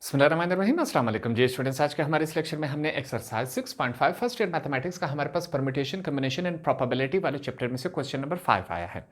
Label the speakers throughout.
Speaker 1: बिस्मिल्लाहिर्रहमानिर्रहीम, अस्सलाम वालेकुम जी स्टूडेंट्स। आज के हमारे इस लेक्चर में हमने एक्सरसाइज 6.5 फर्स्ट ईयर मैथमेटिक्स का हमारे पास परम्यूटेशन कॉम्बिनेशन एंड प्रोबेबिलिटी वाले चैप्टर में से क्वेश्चन नंबर 5 आया है।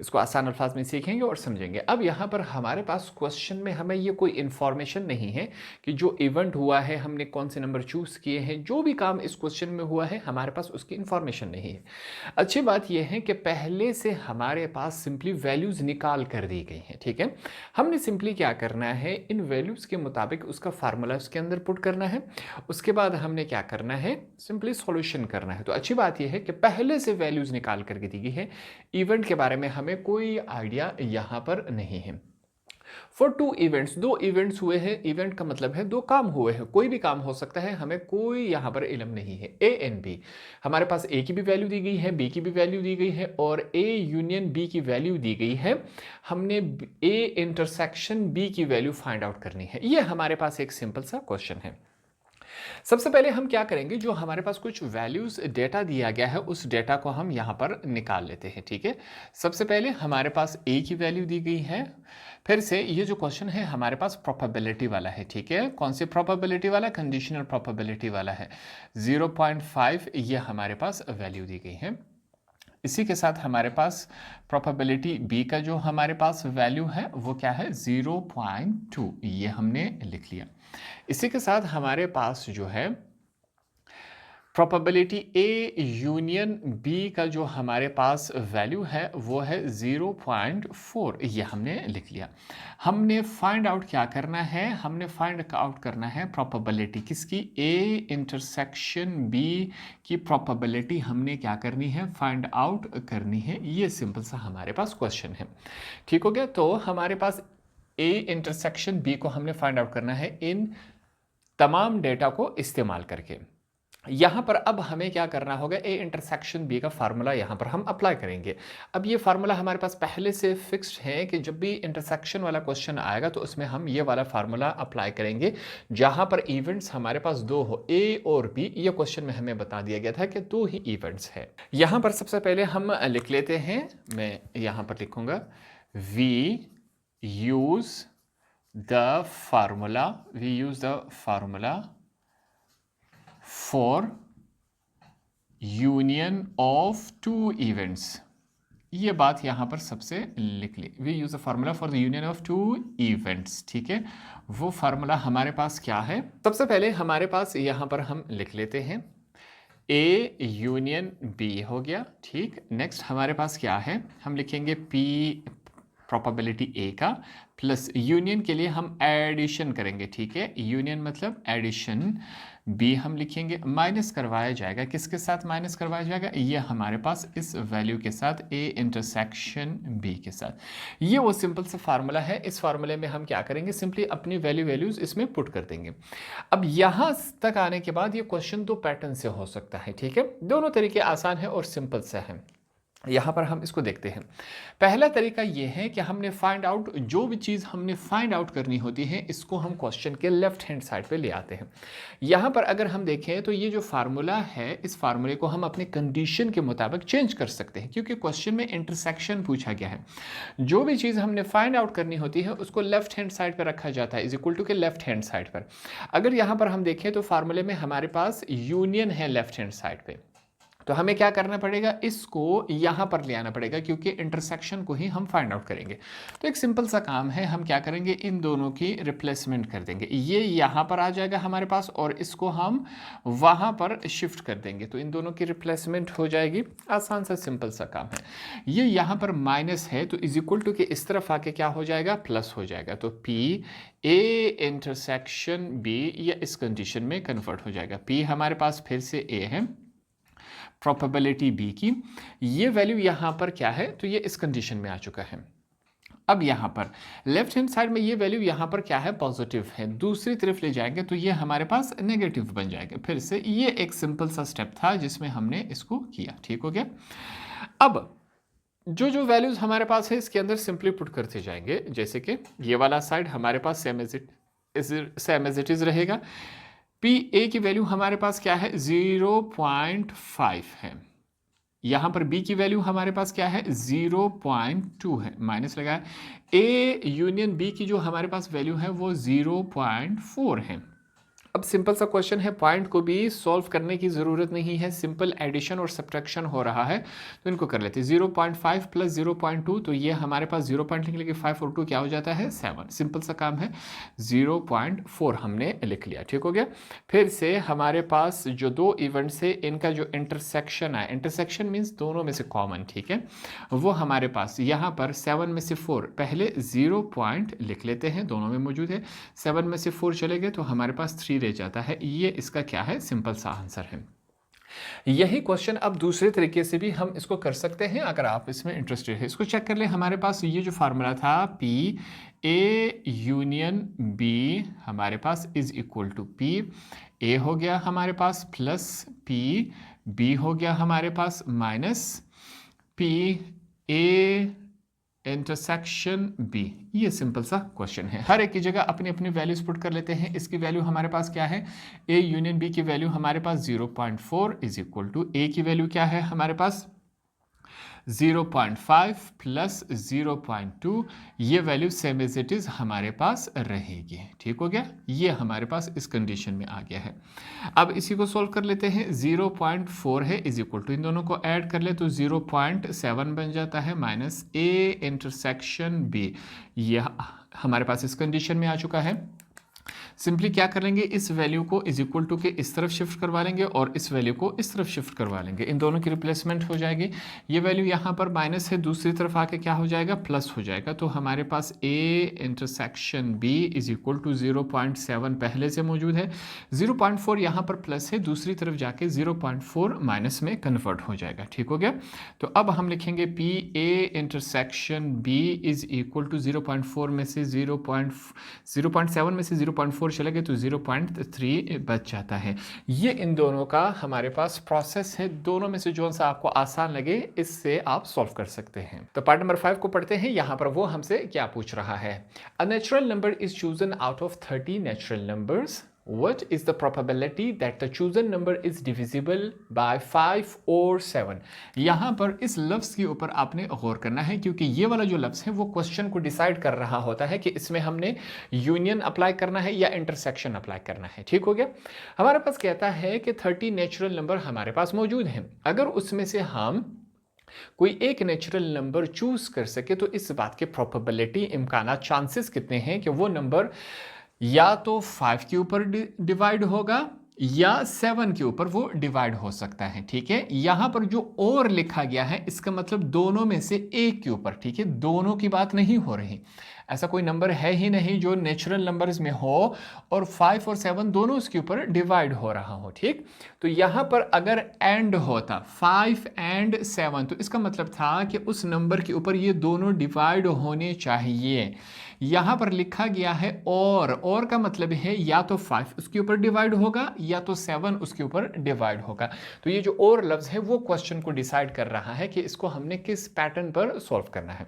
Speaker 1: इसको आसान अल्फाज में सीखेंगे और समझेंगे। अब यहाँ पर हमारे पास क्वेश्चन में हमें ये कोई इन्फॉर्मेशन नहीं है कि जो इवेंट हुआ है, हमने कौन से नंबर चूज़ किए हैं, जो भी काम इस क्वेश्चन में हुआ है हमारे पास उसकी इन्फॉर्मेशन नहीं है। अच्छी बात यह है कि पहले से हमारे पास सिंपली वैल्यूज़ निकाल कर दी गई हैं, ठीक है। हमने सिंपली क्या करना है, इन वैल्यूज़ के मुताबिक उसका फार्मूला उसके अंदर पुट करना है। उसके बाद हमने क्या करना है, सिंपली सॉल्यूशन करना है। तो अच्छी बात यह है कि पहले से वैल्यूज़ निकाल करके दी गई है। इवेंट के बारे में हमें कोई आइडिया यहाँ पर नहीं है। फॉर टू इवेंट्स, दो इवेंट्स हुए हैं। इवेंट का मतलब है दो काम हुए हैं, कोई भी काम हो सकता है, हमें कोई यहाँ पर इल्म नहीं है। ए एंड बी, हमारे पास ए की भी वैल्यू दी गई है, बी की भी वैल्यू दी गई है और ए यूनियन बी की वैल्यू दी गई है। हमने ए इंटरसेक्शन बी की वैल्यू फाइंड आउट करनी है। ये हमारे पास एक सिंपल सा क्वेश्चन है। सबसे पहले हम क्या करेंगे, जो हमारे पास कुछ वैल्यूज डेटा दिया गया है उस डेटा को हम यहाँ पर निकाल लेते हैं, ठीक है। सबसे पहले हमारे पास ए की वैल्यू दी गई है। फिर से ये जो क्वेश्चन है हमारे पास प्रोबेबिलिटी वाला है, ठीक है। कौन सी प्रोबेबिलिटी वाला? कंडीशनल प्रोबेबिलिटी वाला है। 0.5 ये हमारे पास वैल्यू दी गई है। इसी के साथ हमारे पास प्रोबेबिलिटी बी का जो हमारे पास वैल्यू है वो क्या है? 0.2, ये हमने लिख लिया। इसी के साथ हमारे पास जो है प्रोबेबिलिटी ए यूनियन बी का जो हमारे पास वैल्यू है वो है 0.4, ये हमने लिख लिया। हमने फाइंड आउट क्या करना है? हमने फाइंड आउट करना है प्रोबेबिलिटी किसकी? ए इंटरसेक्शन बी की प्रोबेबिलिटी हमने क्या करनी है? फाइंड आउट करनी है। ये सिंपल सा हमारे पास क्वेश्चन है, ठीक हो गया। तो हमारे पास ए इंटरसेक्शन बी को हमने फाइंड आउट करना है इन तमाम डेटा को इस्तेमाल करके। यहां पर अब हमें क्या करना होगा, ए इंटरसेक्शन बी का फार्मूला यहां पर हम अप्लाई करेंगे। अब ये फार्मूला हमारे पास पहले से फिक्स्ड है कि जब भी इंटरसेक्शन वाला क्वेश्चन आएगा तो उसमें हम ये वाला फार्मूला अप्लाई करेंगे। जहां पर इवेंट्स हमारे पास दो हो, ए और बी, ये क्वेश्चन में हमें बता दिया गया था कि दो ही इवेंट्स है। यहां पर सबसे पहले हम लिख लेते हैं, मैं यहां पर लिखूंगा we use the formula for union of two events. ये बात यहां पर सबसे लिख ली। We use the formula for the union of two events, ठीक है। वो फार्मूला हमारे पास क्या है? सबसे पहले हमारे पास यहां पर हम लिख लेते हैं ए यूनियन बी हो गया, ठीक। नेक्स्ट हमारे पास क्या है? हम लिखेंगे पी प्रोबेबिलिटी ए का प्लस यूनियन के लिए हम एडिशन करेंगे, ठीक है। यूनियन मतलब एडिशन। बी हम लिखेंगे, माइनस करवाया जाएगा, किसके साथ माइनस करवाया जाएगा? ये हमारे पास इस वैल्यू के साथ, ए इंटरसेक्शन बी के साथ। ये वो सिंपल सा फार्मूला है। इस फार्मूले में हम क्या करेंगे, सिंपली अपनी वैल्यूज इसमें पुट कर देंगे। अब यहां तक आने के बाद ये क्वेश्चन दो पैटर्न से हो सकता है, ठीक है। दोनों तरीके आसान है और सिंपल से है। यहां पर हम इसको देखते हैं। पहला तरीका यह है कि हमने फाइंड आउट, जो भी चीज़ हमने फाइंड आउट करनी होती है इसको हम क्वेश्चन के लेफ्ट हैंड साइड पे ले आते हैं। यहां पर अगर हम देखें तो ये जो फार्मूला है, इस फार्मूले को हम अपने कंडीशन के मुताबिक चेंज कर सकते हैं, क्योंकि क्वेश्चन में इंटरसेक्शन पूछा गया है। जो भी चीज़ हमने फाइंड आउट करनी होती है उसको लेफ्ट हैंड साइड पर रखा जाता है, इज इक्वल टू के लेफ्ट हैंड साइड पर। अगर यहां पर हम देखें तो फार्मूले में हमारे पास यूनियन है लेफ्ट हैंड साइड पे, तो हमें क्या करना पड़ेगा, इसको यहां पर ले आना पड़ेगा, क्योंकि इंटरसेक्शन को ही हम फाइंड आउट करेंगे। तो एक सिंपल सा काम है, हम क्या करेंगे, इन दोनों की रिप्लेसमेंट कर देंगे। ये यहां पर आ जाएगा हमारे पास और इसको हम वहां पर शिफ्ट कर देंगे, तो इन दोनों की रिप्लेसमेंट हो जाएगी। आसान सा सिंपल सा काम है। ये यहां पर माइनस है तो इज इक्वल टू के इस तरफ आके क्या हो जाएगा, प्लस हो जाएगा। तो पी ए इंटरसेक्शन बी ये इस कंडीशन में कन्वर्ट हो जाएगा। पी हमारे पास फिर से ए है, प्रोबेबिलिटी बी की ये वैल्यू यहां पर क्या है, तो ये इस कंडीशन में आ चुका है। अब यहां पर लेफ्ट हैंड साइड में ये वैल्यू यहां पर क्या है, पॉजिटिव है। दूसरी तरफ ले जाएंगे तो ये हमारे पास नेगेटिव बन जाएगा। फिर से ये एक सिंपल सा स्टेप था जिसमें हमने इसको किया, ठीक हो गया। अब जो जो वैल्यूज हमारे पास है इसके अंदर सिंपली पुट करते जाएंगे, जैसे कि ये वाला साइड हमारे पास सेम एज इट इज रहेगा। पी ए की वैल्यू हमारे पास क्या है, 0.5 है। यहाँ पर b की वैल्यू हमारे पास क्या है 0.2 है, माइनस लगाया। a यूनियन b की जो हमारे पास वैल्यू है वो 0.4 है। अब सिंपल सा क्वेश्चन है, पॉइंट को भी सॉल्व करने की ज़रूरत नहीं है, सिंपल एडिशन और सब्ट्रैक्शन हो रहा है, तो इनको कर लेते हैं। 0.5 प्लस 0.2, तो ये हमारे पास 0 पॉइंट लिखने के 5 और 2 क्या हो जाता है 7। सिंपल सा काम है, 0.4 हमने लिख लिया, ठीक हो गया। फिर से हमारे पास जो दो इवेंट्स है इनका जो इंटरसेक्शन है, इंटरसेक्शन मीन्स दोनों में से कॉमन, ठीक है, वो हमारे पास यहाँ पर 7 में से 4, पहले 0 पॉइंट लिख लेते हैं, दोनों में मौजूद है। 7 में से 4 चले गए तो हमारे पास 3 रह जाता है। ये इसका क्या है, सिंपल सा आंसर है। यही क्वेश्चन अब दूसरे तरीके से भी हम इसको कर सकते हैं, अगर आप इसमें इंटरेस्टेड है। इसको चेक कर ले, हमारे पास ये जो फार्मूला था P A यूनियन B हमारे पास is equal to P A हो गया हमारे पास प्लस P B हो गया हमारे पास minus P A intersection B। ये सिंपल सा क्वेश्चन है। हर एक की जगह अपनी अपनी वैल्यूज पुट कर लेते हैं। इसकी वैल्यू हमारे पास क्या है, A यूनियन B की वैल्यू हमारे पास 0.4 इज इक्वल टू A की वैल्यू क्या है हमारे पास 0.5 प्लस 0.2, ये value same as it is हमारे पास रहेगी, ठीक हो गया। ये हमारे पास इस कंडीशन में आ गया है। अब इसी को सॉल्व कर लेते हैं। 0.4 है इज इक्वल टू, इन दोनों को ऐड कर ले तो 0.7 बन जाता है माइनस A इंटरसेक्शन B। ये हमारे पास इस कंडीशन में आ चुका है। सिंपली क्या कर लेंगे, इस वैल्यू को इज इक्वल टू के इस तरफ शिफ्ट करवा लेंगे और इस वैल्यू को इस तरफ शिफ्ट करवा लेंगे, इन दोनों की रिप्लेसमेंट हो जाएगी। ये वैल्यू यहाँ पर माइनस है, दूसरी तरफ आके क्या हो जाएगा, प्लस हो जाएगा। तो हमारे पास A intersection B is equal to 0.7 पहले से मौजूद है, 0.4 यहाँ पर प्लस है, दूसरी तरफ जाके 0.4 माइनस में कन्वर्ट हो जाएगा, ठीक हो गया। तो अब हम लिखेंगे P A intersection B is equal to 0.4 में से 0.7 में से 0.4 चले गए तो 0.3 बच जाता है। ये इन दोनों का हमारे पास प्रोसेस है, दोनों में से जो सा आपको आसान लगे इससे आप सॉल्व कर सकते हैं। तो पार्ट नंबर 5 को पढ़ते हैं। यहां पर वो हमसे क्या पूछ रहा है, a natural number is chosen out of 30 natural numbers. What is the probability that the chosen number is divisible by 5 or 7? यहाँ पर इस लफ्ज़ के ऊपर आपने गौर करना है, क्योंकि ये वाला जो लफ्ज़ है वो क्वेश्चन को डिसाइड कर रहा होता है कि इसमें हमने यूनियन अप्लाई करना है या इंटरसेक्शन अप्लाई करना है, ठीक हो गया। हमारे पास कहता है कि 30 नेचुरल नंबर हमारे पास मौजूद हैं, अगर उसमें से हम कोई एक नेचुरल नंबर चूज कर सके तो इस बात के प्रोबेबिलिटी, इम्काना, चांसेस कितने हैं कि वो नंबर या तो 5 के ऊपर डिवाइड होगा या 7 के ऊपर वो डिवाइड हो सकता है, ठीक है। यहां पर जो और लिखा गया है इसका मतलब दोनों में से एक के ऊपर, ठीक है, दोनों की बात नहीं हो रही। ऐसा कोई नंबर है ही नहीं जो नेचुरल नंबर्स में हो और 5 और 7 दोनों उसके ऊपर डिवाइड हो रहा हो, ठीक। तो यहां पर अगर एंड होता 5 एंड 7 तो इसका मतलब था कि उस नंबर के ऊपर ये दोनों डिवाइड होने चाहिए। यहां पर लिखा गया है और का मतलब है या तो 5 उसके ऊपर डिवाइड होगा या तो 7 उसके ऊपर डिवाइड होगा। तो ये जो और लफ्ज है वो क्वेश्चन को डिसाइड कर रहा है कि इसको हमने किस पैटर्न पर सॉल्व करना है।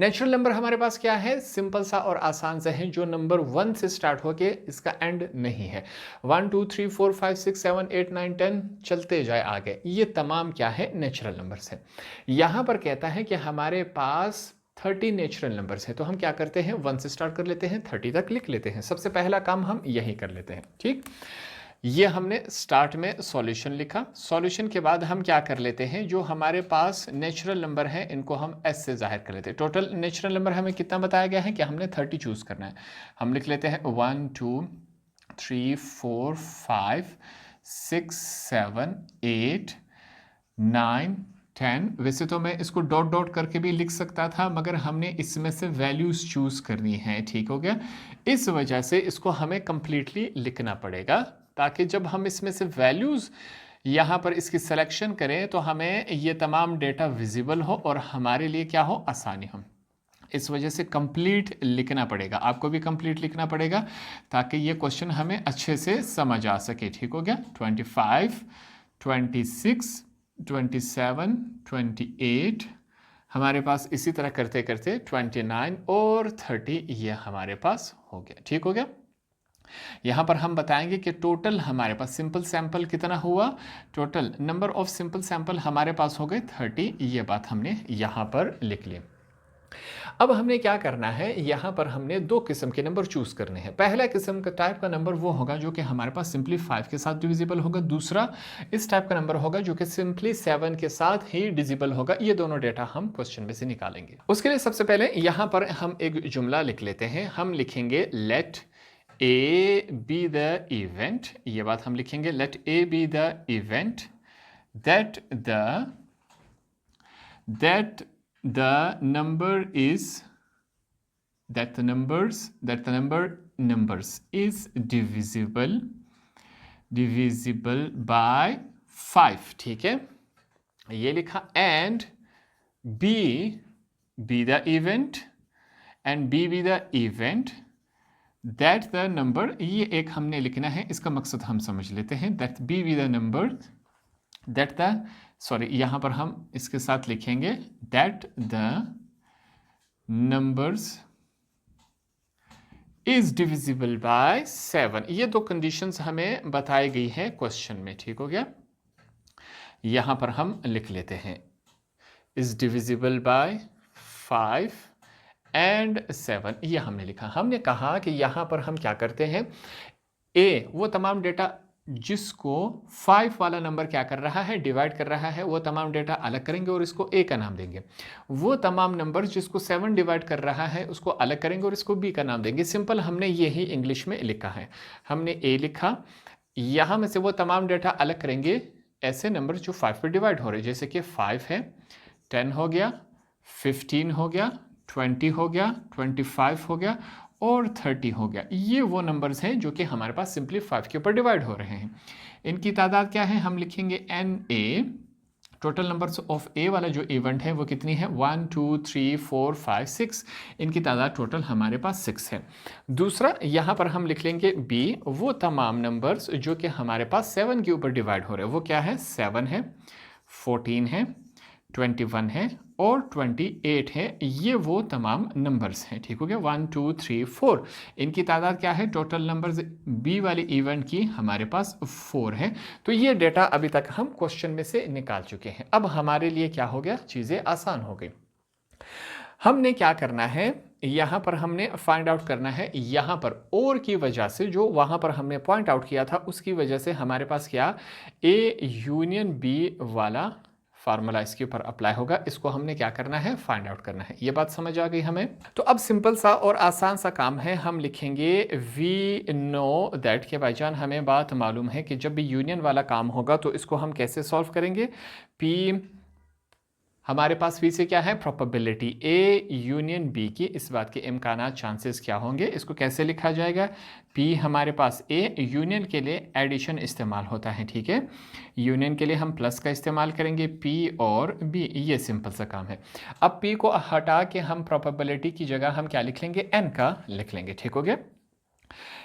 Speaker 1: नेचुरल नंबर हमारे पास क्या है, सिंपल सा और आसान सा है, जो नंबर 1 से स्टार्ट होके इसका एंड नहीं है। 1 2 3 4 5 6 7 8 9 10 चलते जाए आगे, ये तमाम क्या है, नेचुरल नंबर्स है। यहां पर कहता है कि हमारे पास 30 नेचुरल नंबर्स है, तो हम क्या करते हैं 1 से स्टार्ट कर लेते हैं, 30 तक लिख लेते हैं। सबसे पहला काम हम यही कर लेते हैं, ठीक। ये हमने स्टार्ट में सॉल्यूशन लिखा, सॉल्यूशन के बाद हम क्या कर लेते हैं, जो हमारे पास नेचुरल नंबर है इनको हम एस से जाहिर कर लेते हैं। टोटल नेचुरल नंबर हमें कितना बताया गया है कि हमने 30 चूज करना है। हम लिख लेते हैं 1 2 3 4 5 6 7 8 9 10। वैसे तो मैं इसको डॉट डॉट करके भी लिख सकता था, मगर हमने इसमें से वैल्यूज चूज करनी है, ठीक हो गया। इस वजह से इसको हमें कंप्लीटली लिखना पड़ेगा, ताकि जब हम इसमें से वैल्यूज यहाँ पर इसकी सिलेक्शन करें तो हमें ये तमाम डेटा विजिबल हो और हमारे लिए क्या हो, आसानी हो। इस वजह से कंप्लीट लिखना पड़ेगा, आपको भी कंप्लीट लिखना पड़ेगा ताकि ये क्वेश्चन हमें अच्छे से समझ आ सके, ठीक हो गया। 25 26 27 28 हमारे पास इसी तरह करते करते 29 और 30 ये हमारे पास हो गया, ठीक हो गया। यहाँ पर हम बताएंगे कि टोटल हमारे पास सिंपल सैंपल कितना हुआ, total number of simple sample हमारे पास हो गए 30। ये बात हमने यहाँ पर लिख ली। अब हमने क्या करना है, यहाँ पर हमने दो किस्म के नंबर चूज करने हैं। पहला किस्म का टाइप का नंबर वो होगा जो कि हमारे पास सिंपली 5 के साथ डिविजिबल होगा। दूसरा इस टाइप का नंबर होगा जो कि सिंपली 7 के साथ ही डिविजिबल होगा। ये दोनों डेटा हम क्वेश्चन में से निकालेंगे। उसके लिए सबसे पहले यहाँ पर हम एक जुमला लिख लेते हैं। हम लिखेंगे let A be the event. ये बात हम लिखेंगे, let A be the event that the number is that the numbers is divisible by 5। ठीक है, ये लिखा। and b be the event that the number, ये एक हमने लिखना है, इसका मकसद हम समझ लेते हैं। that b be the number that the यहाँ पर हम इसके साथ लिखेंगे that the numbers is divisible by 7। ये दो कंडीशंस हमें बताई गई है क्वेश्चन में। ठीक हो गया, यहां पर हम लिख लेते हैं is divisible by 5 and 7। ये हमने लिखा। हमने कहा कि यहां पर हम क्या करते हैं, a वो तमाम डेटा जिसको 5 वाला नंबर क्या कर रहा है, डिवाइड कर रहा है, वो तमाम डेटा अलग करेंगे और इसको a का नाम देंगे। वो तमाम नंबर जिसको 7 डिवाइड कर रहा है उसको अलग करेंगे और इसको b का नाम देंगे। सिंपल हमने यही इंग्लिश में लिखा है। हमने a लिखा, यहां में से वो तमाम डेटा अलग करेंगे ऐसे नंबर जो 5 पे डिवाइड हो रहे हैं, जैसे कि 5 है, 10 हो गया, 15 हो गया, 20 हो गया, 25 हो गया और 30 हो गया। ये वो नंबर्स हैं जो कि हमारे पास सिंपली 5 के ऊपर डिवाइड हो रहे हैं। इनकी तादाद क्या है, हम लिखेंगे NA। टोटल नंबर्स ऑफ ए वाला जो इवेंट है वो कितनी है, 1 2 3 4 5 6। इनकी तादाद टोटल हमारे पास 6 है। दूसरा यहाँ पर हम लिख लेंगे B, वो तमाम नंबर्स जो कि हमारे पास 7 के ऊपर डिवाइड हो रहे हैं। वो क्या है, 7 है, 14 है, 21 है और 28 है। ये वो तमाम नंबर्स हैं। ठीक हो गया, 1 2 3 4। इनकी तादाद क्या है, टोटल नंबर्स बी वाले इवेंट की हमारे पास 4 है। तो ये डेटा अभी तक हम क्वेश्चन में से निकाल चुके हैं। अब हमारे लिए क्या हो गया, चीज़ें आसान हो गई। हमने क्या करना है, यहाँ पर हमने फाइंड आउट करना है, यहाँ पर और की वजह से जो वहाँ पर हमने पॉइंट आउट किया था उसकी वजह से हमारे पास क्या, ए यूनियन बी वाला फार्मूला इसके ऊपर अप्लाई होगा। इसको हमने क्या करना है, फाइंड आउट करना है। ये बात समझ आ गई हमें। तो अब सिंपल सा और आसान सा काम है। हम लिखेंगे वी नो दैट के भाईजान हमें बात मालूम है कि जब भी यूनियन वाला काम होगा तो इसको हम कैसे सॉल्व करेंगे। पी हमारे पास फिर से क्या है, प्रोबेबिलिटी ए यूनियन बी की, इस बात के इम्कानात चांसेस क्या होंगे, इसको कैसे लिखा जाएगा। पी हमारे पास ए, यूनियन के लिए एडिशन इस्तेमाल होता है। ठीक है, यूनियन के लिए हम प्लस का इस्तेमाल करेंगे, पी और बी। ये सिंपल सा काम है। अब पी को हटा के हम प्रोबेबिलिटी की जगह हम क्या लिख लेंगे, एन का लिख लेंगे। ठीक हो गया,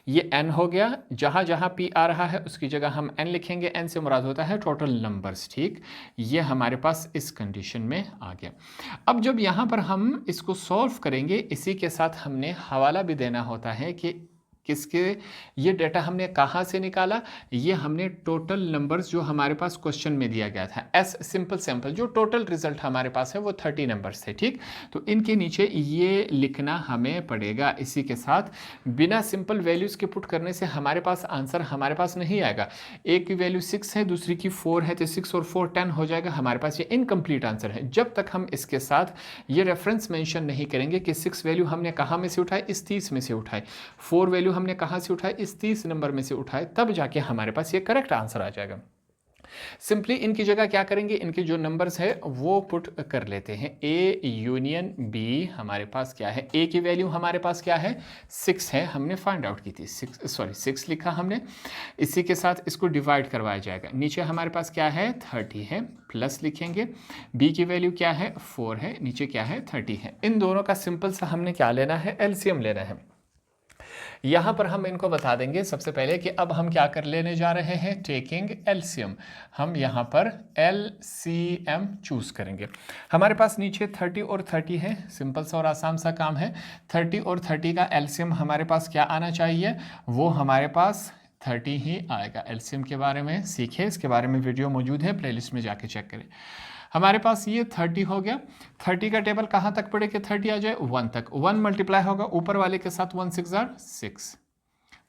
Speaker 1: ये n हो गया। जहां जहां p आ रहा है उसकी जगह हम n लिखेंगे। n से मुराद होता है टोटल नंबर्स। ठीक, ये हमारे पास इस कंडीशन में आ गया। अब जब यहां पर हम इसको सॉल्व करेंगे, इसी के साथ हमने हवाला भी देना होता है कि किसके, ये डेटा हमने कहाँ से निकाला, ये हमने टोटल नंबर्स जो हमारे पास क्वेश्चन में दिया गया था एस सिंपल सैंपल, जो टोटल रिजल्ट हमारे पास है वो 30 नंबर्स थे। ठीक, तो इनके नीचे ये लिखना हमें पड़ेगा। इसी के साथ बिना सिंपल वैल्यूज़ के पुट करने से हमारे पास आंसर हमारे पास नहीं आएगा। एक की वैल्यू 6 है, दूसरी की 4 है, तो 6 और 4 10 हो जाएगा। हमारे पास ये इनकम्प्लीट आंसर है। जब तक हम इसके साथ ये रेफरेंस मेंशन नहीं करेंगे कि 6 वैल्यू हमने कहाँ में से उठाए, इस 30 में से उठाए, 4 वैल्यू हमने कहां से उठाए, इस 30 नंबर में से उठाए, तब जाके हमारे पास ये करेक्ट आंसर आ जाएगा। सिंपली इनकी जगह क्या करेंगे, इनके जो नंबर्स है वो पुट कर लेते हैं। ए यूनियन बी हमारे पास क्या है, ए की वैल्यू हमारे पास क्या है, 6 है, हमने फाइंड आउट की थी। 6 लिखा हमने। इसी के साथ इसको डिवाइड करवाया जाएगा। नीचे हमारे पास क्या है, 30 है, प्लस लिखेंगे। बी की वैल्यू क्या है, 4 है, नीचे क्या है, 30 है। इन दोनों का सिंपल सा हमने क्या लेना है, एलसीएम लेना है। यहाँ पर हम इनको बता देंगे सबसे पहले कि अब हम क्या कर लेने जा रहे हैं, टेकिंग एलसीएम। हम यहाँ पर एलसीएम चूज करेंगे। हमारे पास नीचे 30 और 30 है, सिंपल सा और आसान सा काम है। 30 और 30 का एलसीएम हमारे पास क्या आना चाहिए, वो हमारे पास 30 ही आएगा। एलसीएम के बारे में सीखे, इसके बारे में वीडियो मौजूद है, प्लेलिस्ट में जाके चेक करें। हमारे पास ये 30 हो गया। 30 का टेबल कहाँ तक पड़े कि 30 आ जाए, 1 तक। 1 मल्टीप्लाई होगा ऊपर वाले के साथ, 1 6 6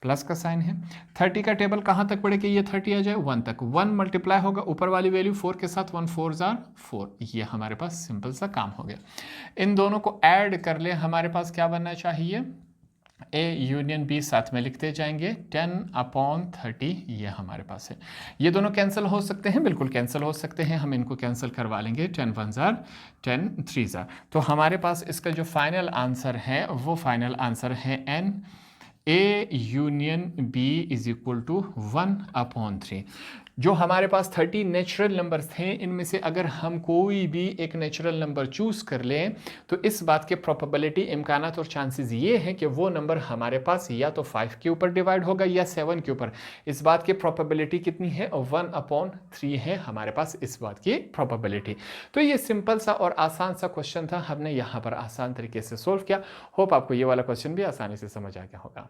Speaker 1: प्लस का साइन है। 30 का टेबल कहाँ तक पड़े कि ये 30 आ जाए, 1 तक। 1 मल्टीप्लाई होगा ऊपर वाली वैल्यू 4 के साथ, 1 4 4। ये हमारे पास सिंपल सा काम हो गया। इन दोनों को ऐड कर ले, हमारे पास क्या बनना चाहिए, ए यूनियन बी साथ में लिखते जाएंगे, 10/30 ये हमारे पास है। ये दोनों कैंसिल हो सकते हैं, बिल्कुल कैंसिल हो सकते हैं, हम इनको कैंसिल करवा लेंगे। 10 1 10 3 तो हमारे पास इसका जो फाइनल आंसर है वो फाइनल आंसर है n A union B is equal to 1/3। जो हमारे पास 30 नेचुरल नंबर्स थे, इनमें से अगर हम कोई भी एक नेचुरल नंबर चूज कर लें तो इस बात के प्रोबेबिलिटी, इम्कानात और चांसेस ये हैं कि वो नंबर हमारे पास या तो 5 के ऊपर डिवाइड होगा या 7 के ऊपर। इस बात की प्रोबेबिलिटी कितनी है, 1/3 है हमारे पास इस बात की प्रोबेबिलिटी। तो ये सिंपल सा और आसान सा क्वेश्चन था, हमने यहाँ पर आसान तरीके से सोल्व किया। होप आपको ये वाला क्वेश्चन भी आसानी से समझ आ गया होगा।